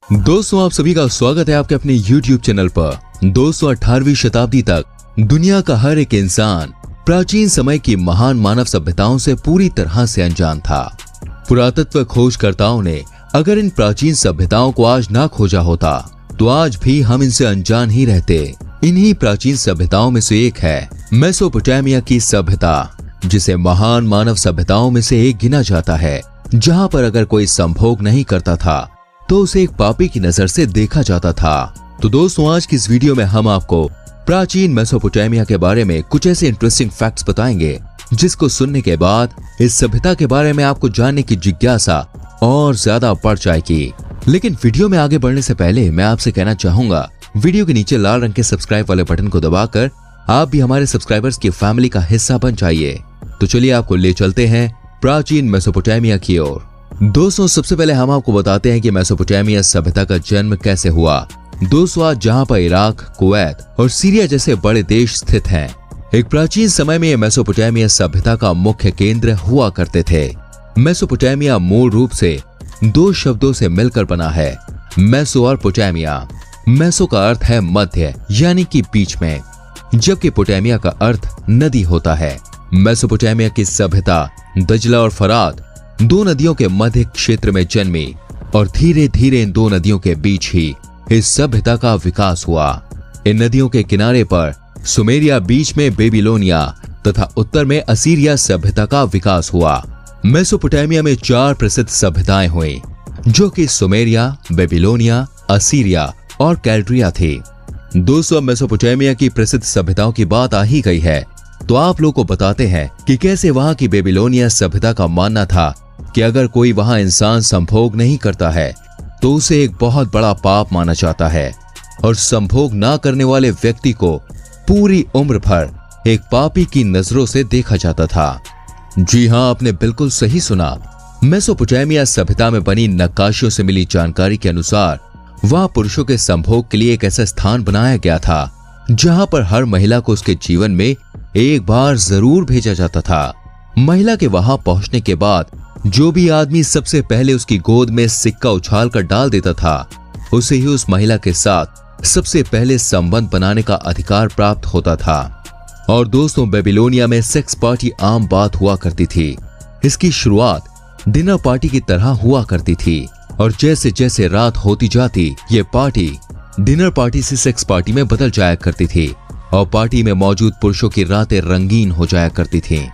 दोस्तों, आप सभी का स्वागत है आपके अपने YouTube चैनल पर। दोस्तों, 18वीं शताब्दी तक दुनिया का हर एक इंसान प्राचीन समय की महान मानव सभ्यताओं से पूरी तरह से अनजान था। पुरातत्व खोजकर्ताओं ने अगर इन प्राचीन सभ्यताओं को आज ना खोजा होता तो आज भी हम इनसे अनजान ही रहते। इन्हीं प्राचीन सभ्यताओं में से एक है मेसोपोटामिया की सभ्यता, जिसे महान मानव सभ्यताओं में से एक गिना जाता है, जहां पर अगर कोई संभोग नहीं करता था तो उसे एक पापी की नजर से देखा जाता था। तो दोस्तों, आज की इस वीडियो में हम आपको प्राचीन मेसोपोटामिया के बारे में कुछ ऐसे इंटरेस्टिंग फैक्ट्स बताएंगे जिसको सुनने के बाद इस सभ्यता के बारे में आपको जानने की जिज्ञासा और ज्यादा बढ़ जाएगी। लेकिन वीडियो में आगे बढ़ने से पहले मैं आपसे कहना चाहूंगा, वीडियो के नीचे लाल रंग के सब्सक्राइब वाले बटन को दबाकर आप भी हमारे सब्सक्राइबर्स की फैमिली का हिस्सा बन जाइए। तो चलिए आपको ले चलते हैं प्राचीन मेसोपोटामिया की ओर। दोस्तों, सबसे पहले हम आपको बताते हैं कि मेसोपोटामिया सभ्यता का जन्म कैसे हुआ। दोस्तों, आज जहां पर इराक, कुवैत और सीरिया जैसे बड़े देश स्थित हैं, एक प्राचीन समय में मेसोपोटामिया सभ्यता का मुख्य केंद्र हुआ करते थे। मेसोपोटामिया मूल रूप से दो शब्दों से मिलकर बना है, मेसो और पोटामिया। मेसो का अर्थ है मध्य यानी कि बीच में, जबकि पोटामिया का अर्थ नदी होता है। मेसोपोटामिया की सभ्यता दजला और फरात दो नदियों के मध्य क्षेत्र में जन्मी और धीरे धीरे इन दो नदियों के बीच ही इस सभ्यता का विकास हुआ। इन नदियों के किनारे पर सुमेरिया, बीच में बेबीलोनिया तथा उत्तर में असीरिया सभ्यता का विकास हुआ। मेसोपोटामिया में 4 प्रसिद्ध सभ्यताएं हुई, जो कि सुमेरिया, बेबीलोनिया, असीरिया और कैल्ड्रिया थी। दोस्तों, मेसोपोटामिया की प्रसिद्ध सभ्यताओं की बात आ ही गई है तो आप लोग को बताते हैं कि कैसे वहां की बेबीलोनिया सभ्यता का मानना था कि अगर कोई वहां इंसान संभोग नहीं करता है तो उसे एक बहुत बड़ा पाप माना जाता है और संभोग ना करने वाले व्यक्ति को पूरी उम्र भर एक पापी की नजरों से देखा जाता था। जी हां, आपने बिल्कुल सही सुना। मेसोपोटामिया सभ्यता में बनी नक्काशियों से मिली जानकारी के अनुसार वहां पुरुषों के संभोग के लिए एक ऐसा स्थान बनाया गया था जहां पर हर महिला को उसके जीवन में एक बार जरूर भेजा जाता था। महिला के वहां पहुंचने के बाद जो भी आदमी सबसे पहले उसकी गोद में सिक्का उछाल कर डाल देता था, उसे ही उस महिला के साथ सबसे पहले संबंध बनाने का अधिकार प्राप्त होता था। और दोस्तों, बेबीलोनिया में सेक्स पार्टी आम बात हुआ करती थी। इसकी शुरुआत डिनर पार्टी की तरह हुआ करती थी और जैसे जैसे रात होती जाती ये पार्टी डिनर पार्टी से सेक्स पार्टी में बदल जाया करती थी और पार्टी में मौजूद पुरुषों की रातें रंगीन हो जाया करती थीं।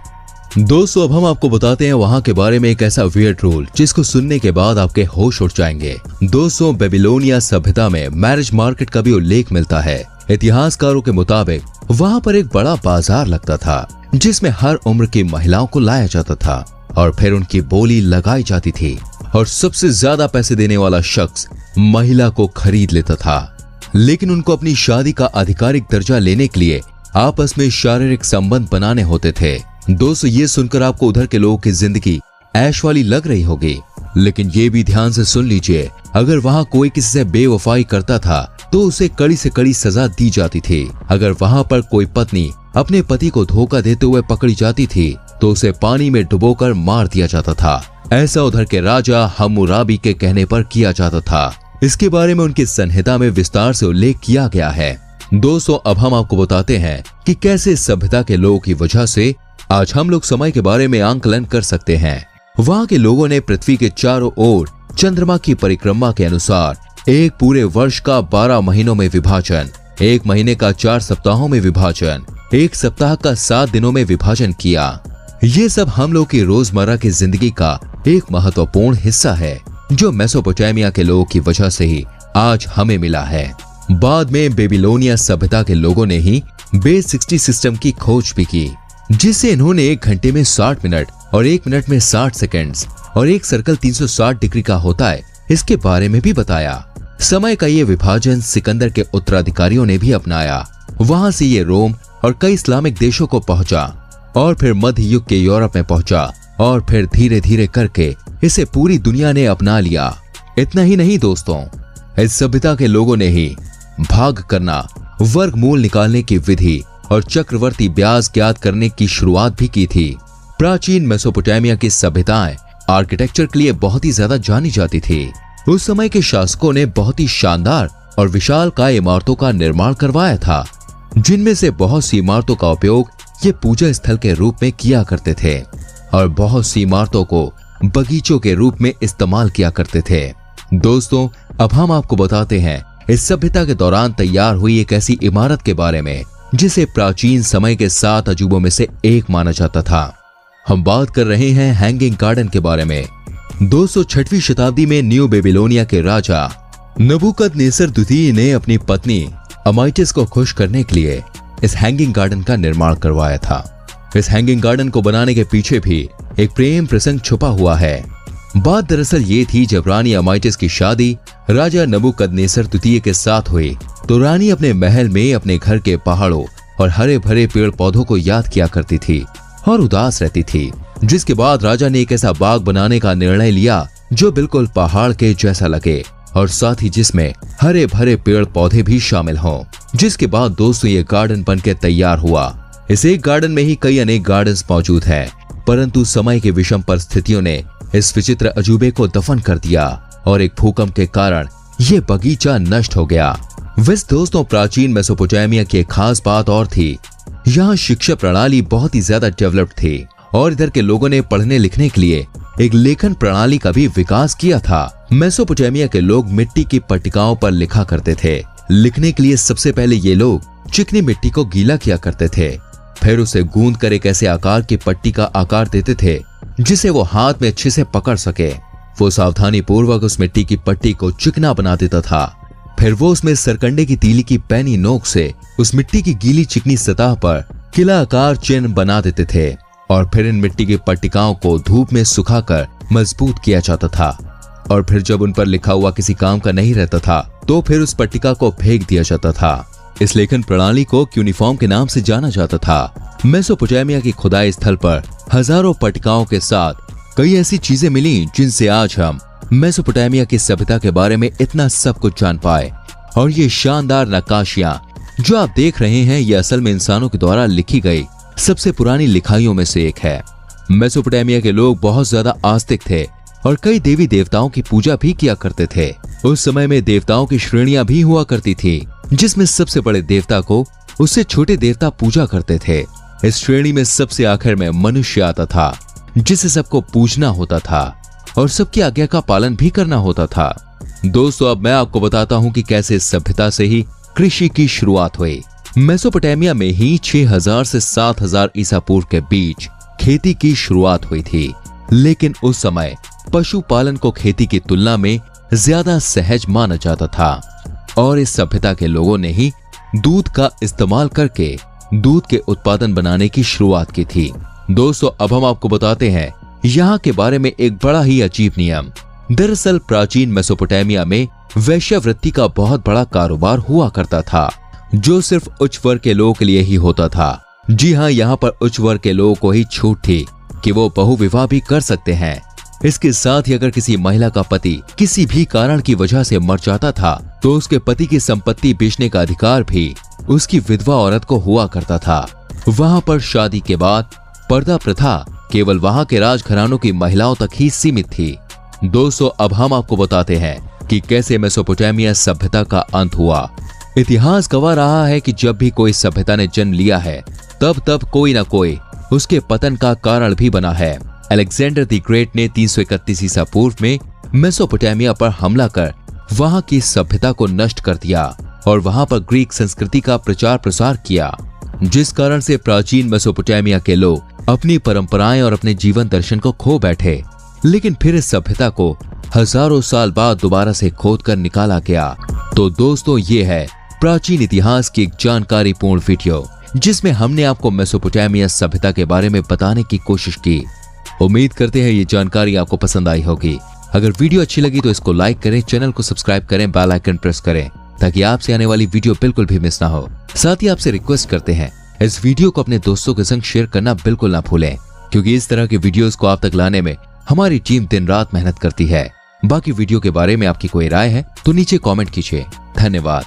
दोस्तों, अब हम आपको बताते हैं वहां के बारे में एक ऐसा वियर्ड रूल जिसको सुनने के बाद आपके होश उड़ जाएंगे। दोस्तों, बेबीलोनिया सभ्यता में मैरिज मार्केट का भी उल्लेख मिलता है। इतिहासकारों के मुताबिक वहां पर एक बड़ा बाजार लगता था जिसमें हर उम्र की महिलाओं को लाया जाता था और फिर उनकी बोली लगाई जाती थी और सबसे ज्यादा पैसे देने वाला शख्स महिला को खरीद लेता था। लेकिन उनको अपनी शादी का आधिकारिक दर्जा लेने के लिए आपस में शारीरिक संबंध बनाने होते थे। दोस्तों, ये सुनकर आपको उधर के लोगों की जिंदगी ऐश वाली लग रही होगी, लेकिन ये भी ध्यान से सुन लीजिए, अगर वहां कोई किसी से बेवफाई करता था तो उसे कड़ी से कड़ी सजा दी जाती थी। अगर वहां पर कोई पत्नी अपने पति को धोखा देते हुए पकड़ी जाती थी तो उसे पानी में डुबोकर मार दिया जाता था। ऐसा उधर के राजा हम्मुराबी के कहने पर किया जाता था। इसके बारे में उनकी संहिता में विस्तार से उल्लेख किया गया है। दोस्तों, अब हम आपको बताते हैं कि कैसे सभ्यता के लोगों की वजह से आज हम लोग समय के बारे में आंकलन कर सकते हैं। वहां के लोगों ने पृथ्वी के चारों ओर चंद्रमा की परिक्रमा के अनुसार एक पूरे वर्ष का 12 महीनों में विभाजन, एक महीने का 4 सप्ताहों में विभाजन, एक सप्ताह का 7 दिनों में विभाजन किया। ये सब हम लोग की रोजमर्रा की जिंदगी का एक महत्वपूर्ण हिस्सा है जो मेसोपोटामिया के लोगों की वजह से ही आज हमें मिला है। बाद में बेबीलोनिया सभ्यता के लोगों ने ही बेस 60 सिस्टम की खोज भी की, जिससे इन्होंने 1 घंटे में 60 मिनट और 1 मिनट में 60 सेकंड्स और एक सर्कल 360 डिग्री का होता है, इसके बारे में भी बताया। समय का ये विभाजन सिकंदर के उत्तराधिकारियों ने भी अपनाया। वहां से ये रोम और कई इस्लामिक देशों को पहुंचा और फिर मध्य युग के यूरोप में पहुंचा और फिर धीरे धीरे करके इसे पूरी दुनिया ने अपना लिया। इतना ही नहीं दोस्तों, इस सभ्यता के लोगों ने ही भाग करना, वर्गमूल निकालने की विधि और चक्रवर्ती ब्याज ज्ञात करने की शुरुआत भी की थी। प्राचीन मेसोपोटामिया की सभ्यताएं आर्किटेक्चर के लिए बहुत ही ज्यादा जानी जाती थी। उस समय के शासकों ने बहुत ही शानदार और विशालकाय इमारतों का निर्माण करवाया था, जिनमें से बहुत सी इमारतों का उपयोग ये पूजा स्थल के रूप में किया करते थे और बहुत सी इमारतों को बगीचों के रूप में इस्तेमाल किया करते थे। दोस्तों, अब हम आपको बताते हैं इस सभ्यता के दौरान तैयार हुई एक ऐसी इमारत के बारे में जिसे प्राचीन समय के 7 अजूबों में से एक माना जाता था। हम बात कर रहे हैं हैंगिंग गार्डन के बारे में। 206वीं शताब्दी में न्यू बेबीलोनिया के राजा नबूकदनेस्सर द्वितीय ने अपनी पत्नी अमाइटिस को खुश करने के लिए इस हैंगिंग गार्डन का निर्माण करवाया था। इस हैंगिंग गार्डन को बनाने के पीछे भी एक प्रेम प्रसंग छुपा हुआ है। बात दरअसल ये थी, जब रानी अमाइटिस की शादी राजा नबूकदनेस्सर द्वितीय के साथ हुई तो रानी अपने महल में अपने घर के पहाड़ों और हरे भरे पेड़ पौधों को याद किया करती थी और उदास रहती थी, जिसके बाद राजा ने एक ऐसा बाग बनाने का निर्णय लिया जो बिल्कुल पहाड़ के जैसा लगे और साथ ही जिसमें हरे भरे पेड़ पौधे भी शामिल हों। जिसके बाद दोस्तों ये गार्डन बनके तैयार हुआ। इस एक गार्डन में ही कई अनेक गार्डन्स मौजूद हैं, परंतु समय की विषम परिस्थितियों ने इस विचित्र अजूबे को दफन कर दिया और एक भूकंप के कारण ये बगीचा नष्ट हो गया। वैसे दोस्तों, प्राचीन मेसोपोटामिया की एक खास बात और थी, यहाँ शिक्षा प्रणाली बहुत ही ज्यादा डेवलप्ड थी और इधर के लोगों ने पढ़ने लिखने के लिए एक लेखन प्रणाली का भी विकास किया था। मेसोपोटामिया के लोग मिट्टी की पट्टिकाओं पर लिखा करते थे। लिखने के लिए सबसे पहले ये लोग चिकनी मिट्टी को गीला किया करते थे, फिर उसे गूंद कर एक ऐसे आकार की पट्टी का आकार देते थे जिसे वो हाथ में अच्छे से पकड़ सके। वो सावधानी पूर्वक उस मिट्टी की पट्टी को चिकना बना देता था, फिर वो उसमें सरकंडे की तीली की पैनी नोक से उस मिट्टी की गीली चिकनी सतह पर किला आकार चिन्ह बना देते थे और फिर इन मिट्टी की पट्टिकाओं को धूप में सुखाकर मजबूत किया जाता था और फिर जब उन पर लिखा हुआ किसी काम का नहीं रहता था तो फिर उस पट्टिका को फेंक दिया जाता था। इस लेखन प्रणाली को क्यूनिफॉर्म के नाम से जाना जाता था। मेसोपोटामिया की खुदाई स्थल पर हजारों पट्टिकाओं के साथ कई ऐसी चीजें मिली जिनसे आज हम मेसोपोटामिया की सभ्यता के बारे में इतना सब कुछ जान पाए। और ये शानदार नक्काशियां जो आप देख रहे हैं, ये असल में इंसानों के द्वारा लिखी गई सबसे पुरानी लिखाइयों में से एक है। मेसोपोटामिया के लोग बहुत ज्यादा आस्तिक थे और कई देवी देवताओं की पूजा भी किया करते थे। उस समय में देवताओं की श्रेणियां भी हुआ करती थी, जिसमें सबसे बड़े देवता को उससे छोटे देवता पूजा करते थे। इस श्रेणी में सबसे आखिर में मनुष्य आता था, जिसे सबको पूजना होता था और सबकी आज्ञा का पालन भी करना होता था। दोस्तों, अब मैं आपको बताता हूँ कि कैसे इस सभ्यता से ही कृषि की शुरुआत हुई। मेसोपोटामिया में ही 6000 से 7000 ईसा पूर्व के बीच खेती की शुरुआत हुई थी, लेकिन उस समय पशुपालन को खेती की तुलना में ज्यादा सहज माना जाता था और इस सभ्यता के लोगों ने ही दूध का इस्तेमाल करके दूध के उत्पादन बनाने की शुरुआत की थी। दोस्तों, अब हम आपको बताते हैं यहाँ के बारे में एक बड़ा ही अजीब नियम। दरअसल प्राचीन मेसोपोटामिया में वैश्यावृत्ति का बहुत बड़ा कारोबार हुआ करता था, जो सिर्फ उच्च वर्ग के लोगों के लिए ही होता था। जी हाँ, यहाँ पर उच्च वर्ग के लोगों को ही छूट थी कि वो बहुविवाह भी कर सकते हैं। इसके साथ ही अगर किसी महिला का पति किसी भी कारण की वजह से मर जाता था तो उसके पति की संपत्ति बेचने का अधिकार भी उसकी विधवा औरत को हुआ करता था। वहाँ पर शादी के बाद पर्दा प्रथा केवल वहाँ के राजघरानों की महिलाओं तक ही सीमित थी। दोस्तों, अब हम आपको बताते हैं कि कैसे मेसोपोटामिया सभ्यता का अंत हुआ। इतिहास गवाह रहा है कि जब भी कोई सभ्यता ने जन्म लिया है तब कोई न कोई उसके पतन का कारण भी बना है। अलेक्जेंडर द ग्रेट ने 331 ईसा पूर्व में मेसोपोटामिया पर हमला कर वहां की सभ्यता को नष्ट कर दिया और वहां पर ग्रीक संस्कृति का प्रचार प्रसार किया, जिस कारण से प्राचीन मेसोपोटामिया के लोग अपनी परंपराएं और अपने जीवन दर्शन को खो बैठे। लेकिन फिर इस सभ्यता को हजारों साल बाद दोबारा से खोद कर निकाला गया। तो दोस्तों, ये है प्राचीन इतिहास की एक जानकारीपूर्ण वीडियो जिसमें हमने आपको मेसोपोटामिया सभ्यता के बारे में बताने की कोशिश की। उम्मीद करते हैं ये जानकारी आपको पसंद आई होगी। अगर वीडियो अच्छी लगी तो इसको लाइक करें, चैनल को सब्सक्राइब करें, बेल आइकन प्रेस करें ताकि आपसे आने वाली वीडियो बिल्कुल भी मिस ना हो। साथ ही आपसे रिक्वेस्ट करते हैं इस वीडियो को अपने दोस्तों के संग शेयर करना बिल्कुल ना भूलें, क्योंकि इस तरह के वीडियोस को आप तक लाने में हमारी टीम दिन रात मेहनत करती है। बाकी वीडियो के बारे में आपकी कोई राय है तो नीचे कमेंट कीजिए। धन्यवाद।